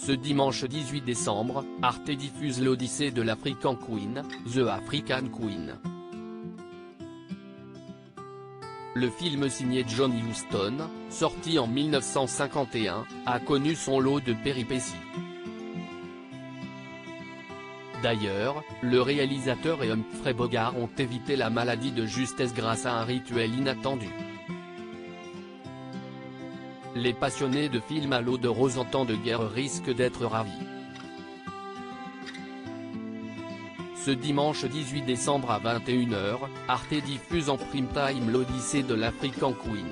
Ce dimanche 18 décembre, Arte diffuse l'Odyssée de l'African Queen, The African Queen. Le film signé John Huston, sorti en 1951, a connu son lot de péripéties. D'ailleurs, le réalisateur et Humphrey Bogart ont évité la maladie de justesse grâce à un rituel inattendu. Les passionnés de films à l'eau de rose en temps de guerre risquent d'être ravis. Ce dimanche 18 décembre à 21h, Arte diffuse en prime time l'Odyssée de l'African Queen.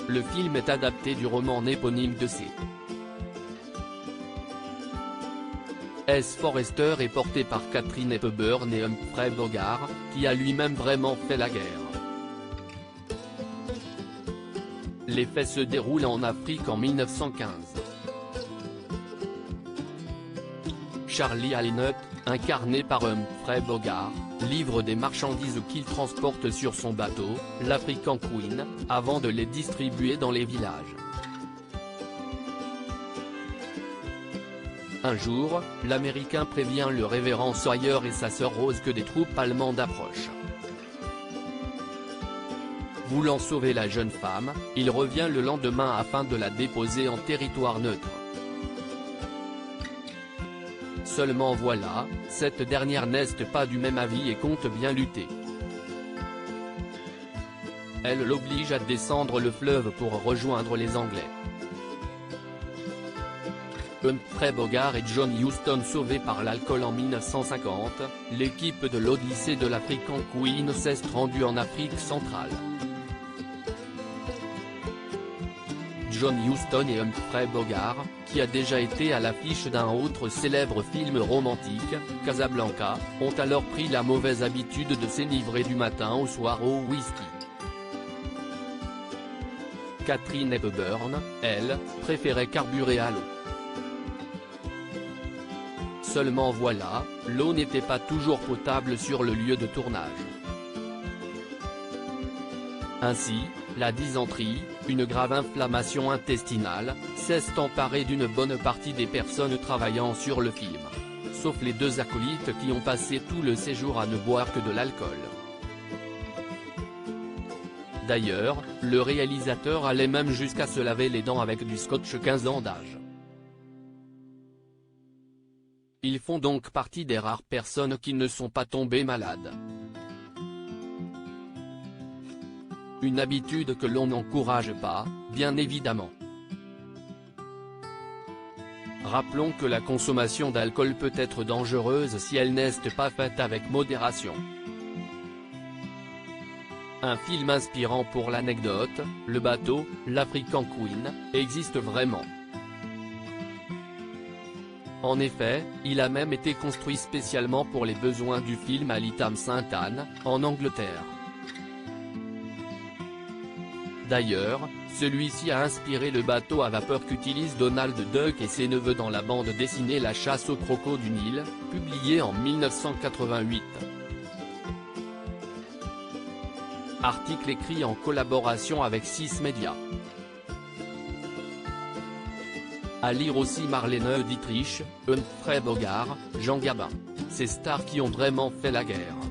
Le film est adapté du roman éponyme de C. S. Forrester et porté par Katharine Hepburn et Humphrey Bogart, qui a lui-même vraiment fait la guerre. Les faits se déroulent en Afrique en 1915. Charlie Allenut, incarné par Humphrey Bogart, livre des marchandises qu'il transporte sur son bateau, l'African Queen, avant de les distribuer dans les villages. Un jour, l'Américain prévient le révérend Sawyer et sa sœur Rose que des troupes allemandes approchent. Voulant sauver la jeune femme, il revient le lendemain afin de la déposer en territoire neutre. Seulement voilà, cette dernière n'est pas du même avis et compte bien lutter. Elle l'oblige à descendre le fleuve pour rejoindre les Anglais. Humphrey Bogart et John Huston sauvés par l'alcool en 1950, l'équipe de l'Odyssée de l'African Queen s'est rendue en Afrique centrale. John Huston et Humphrey Bogart, qui a déjà été à l'affiche d'un autre célèbre film romantique, Casablanca, ont alors pris la mauvaise habitude de s'enivrer du matin au soir au whisky. Katharine Hepburn, elle, préférait carburer à l'eau. Seulement voilà, l'eau n'était pas toujours potable sur le lieu de tournage. Ainsi, la dysenterie, une grave inflammation intestinale, s'est emparée d'une bonne partie des personnes travaillant sur le film. Sauf les deux acolytes qui ont passé tout le séjour à ne boire que de l'alcool. D'ailleurs, le réalisateur allait même jusqu'à se laver les dents avec du scotch 15 ans d'âge. Ils font donc partie des rares personnes qui ne sont pas tombées malades. Une habitude que l'on n'encourage pas, bien évidemment. Rappelons que la consommation d'alcool peut être dangereuse si elle n'est pas faite avec modération. Un film inspirant pour l'anecdote, Le bateau, l'African Queen, existe vraiment. En effet, il a même été construit spécialement pour les besoins du film à Lytham Sainte-Anne, en Angleterre. D'ailleurs, celui-ci a inspiré le bateau à vapeur qu'utilisent Donald Duck et ses neveux dans la bande dessinée La chasse aux crocos du Nil, publiée en 1988. Article écrit en collaboration avec 6 médias. À lire aussi Marlène Dietrich, Humphrey Bogart, Jean Gabin. Ces stars qui ont vraiment fait la guerre.